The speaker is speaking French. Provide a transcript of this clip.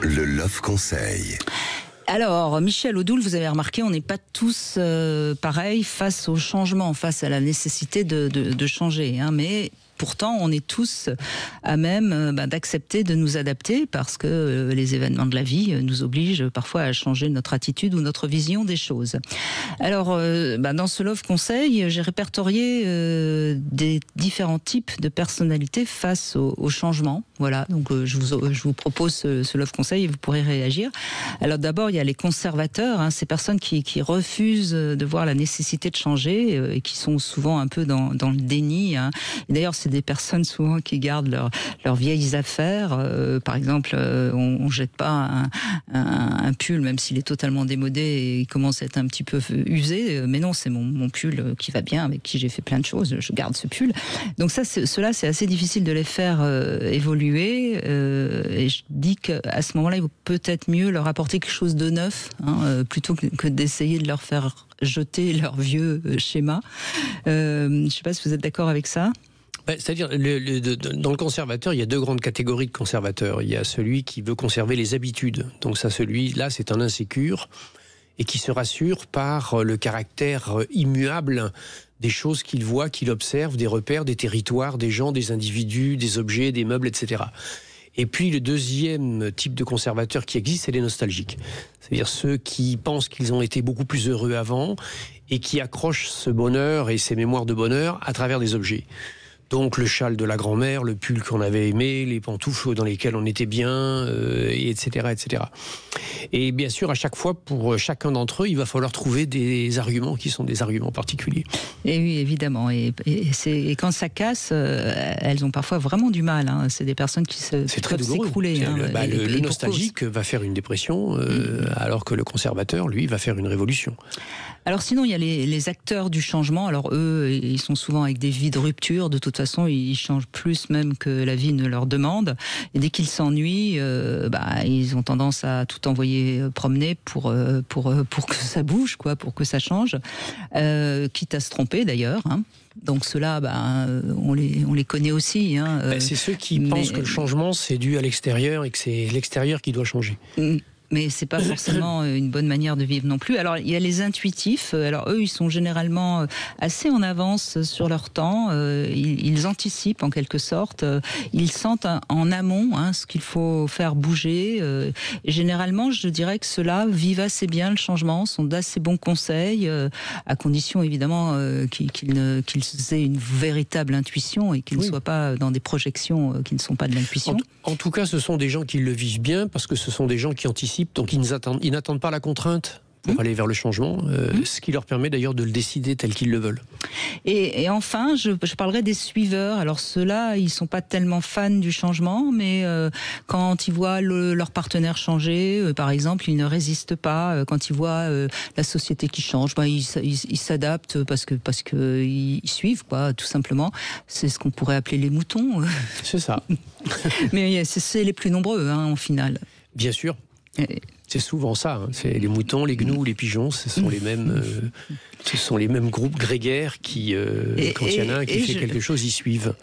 Le Love Conseil. Alors, Michel Odoul, vous avez remarqué, on n'est pas tous pareils face au changement, face à la nécessité de changer. Mais pourtant, on est tous à même d'accepter de nous adapter parce que les événements de la vie nous obligent parfois à changer notre attitude ou notre vision des choses. Alors, dans ce Love Conseil, j'ai répertorié des différents types de personnalités face au changement. Voilà, donc je vous propose ce Love Conseil et vous pourrez réagir. Alors d'abord, il y a les conservateurs, ces personnes qui refusent de voir la nécessité de changer et qui sont souvent un peu dans le déni. Et d'ailleurs, c'est des personnes souvent qui gardent leurs vieilles affaires. Par exemple, on ne jette pas un pull, même s'il est totalement démodé et il commence à être un petit peu usé. Mais non, c'est mon pull qui va bien, avec qui j'ai fait plein de choses. Je garde ce pull. Donc ça, ceux-là, c'est assez difficile de les faire évoluer. Et je dis qu'à ce moment-là, il vaut peut-être mieux leur apporter quelque chose de neuf, plutôt que d'essayer de leur faire jeter leur vieux schéma. Je ne sais pas si vous êtes d'accord avec ça. C'est-à-dire, dans le conservateur, il y a deux grandes catégories de conservateurs. Il y a celui qui veut conserver les habitudes. Donc ça, celui-là, c'est un insécure et qui se rassure par le caractère immuable des choses qu'il voit, qu'il observe, des repères, des territoires, des gens, des individus, des objets, des meubles, etc. Et puis le deuxième type de conservateur qui existe, c'est les nostalgiques. C'est-à-dire ceux qui pensent qu'ils ont été beaucoup plus heureux avant et qui accrochent ce bonheur et ces mémoires de bonheur à travers des objets. Donc le châle de la grand-mère, le pull qu'on avait aimé, les pantoufles dans lesquelles on était bien, etc., etc. Et bien sûr, à chaque fois, pour chacun d'entre eux, il va falloir trouver des arguments qui sont des arguments particuliers. Et oui, évidemment. Et quand ça casse, elles ont parfois vraiment du mal. C'est des personnes qui peuvent s'écrouler. Le nostalgique va faire une dépression, alors que le conservateur, lui, va faire une révolution. Alors sinon, il y a les acteurs du changement. Alors eux, ils sont souvent avec des vies de rupture. De toute façon, ils changent plus même que la vie ne leur demande. Et dès qu'ils s'ennuient, ils ont tendance à tout envoyer promener pour que ça bouge, pour que ça change. Quitte à se tromper d'ailleurs. Donc ceux-là, on les connaît aussi. C'est ceux qui pensent que le changement, c'est dû à l'extérieur et que c'est l'extérieur qui doit changer. Mais c'est pas forcément une bonne manière de vivre non plus. Alors il y a les intuitifs. Alors eux, ils sont généralement assez en avance sur leur temps. Ils anticipent en quelque sorte. Ils sentent en amont ce qu'il faut faire bouger. Et généralement, je dirais que ceux-là vivent assez bien le changement, sont d'assez bons conseils, à condition évidemment qu'ils aient une véritable intuition et qu'ils ne soient pas dans des projections qui ne sont pas de l'intuition. En tout cas, ce sont des gens qui le vivent bien parce que ce sont des gens qui anticipent. Donc ils n'attendent pas la contrainte pour aller vers le changement, ce qui leur permet d'ailleurs de le décider tel qu'ils le veulent. Et enfin, je parlerai des suiveurs. Alors ceux-là, ils sont pas tellement fans du changement, mais quand ils voient leur partenaire changer, par exemple, ils ne résistent pas. Quand ils voient la société qui change, ils s'adaptent parce que ils suivent, tout simplement. C'est ce qu'on pourrait appeler les moutons. C'est ça. Mais c'est les plus nombreux, en finale. Bien sûr. C'est souvent ça. C'est les moutons, les gnous, les pigeons. Ce sont les mêmes groupes grégaires qui, quand il y en a un qui fait quelque chose, ils suivent.